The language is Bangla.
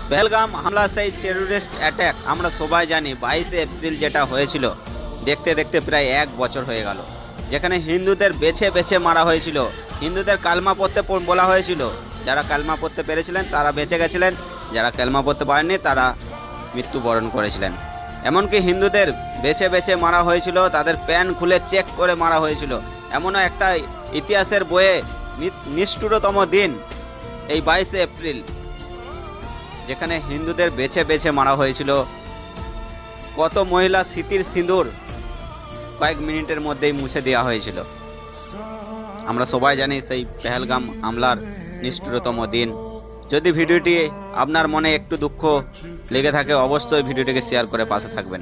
পেহেলগাম হামলা, সেই টেরোরিস্ট অ্যাটাক আমরা সবাই জানি 22শে এপ্রিল যেটা হয়েছিল, দেখতে দেখতে প্রায় 1 বছর হয়ে গেল। যেখানে হিন্দুদের বেছে বেছে মারা হয়েছিল, হিন্দুদের কালমা পড়তে বলা হয়েছিল। যারা কালমা পড়তে পেরেছিলেন তারা বেঁচে গেছিলেন, যারা কালমা পড়তে পারেননি তারা মৃত্যুবরণ করেছিলেন। এমনকি হিন্দুদের বেছে বেছে মারা হয়েছিল, তাদের প্যান্ট খুলে চেক করে মারা হয়েছিল। এমনও একটা ইতিহাসের বইয়ে নিষ্ঠুরতম দিন এই 22শে এপ্রিল, যেখানে হিন্দুদের বেছে বেছে মারা হয়েছিল। কত মহিলা স্মৃতির সিঁদুর কয়েক মিনিটের মধ্যেই মুছে দেওয়া হয়েছিল। আমরা সবাই জানি সেই পেহেলগাম হামলার নিষ্ঠুরতম দিন। যদি ভিডিওটি আপনার মনে একটু দুঃখ লেগে থাকে, অবশ্যই ভিডিওটিকে শেয়ার করে পাশে থাকবেন।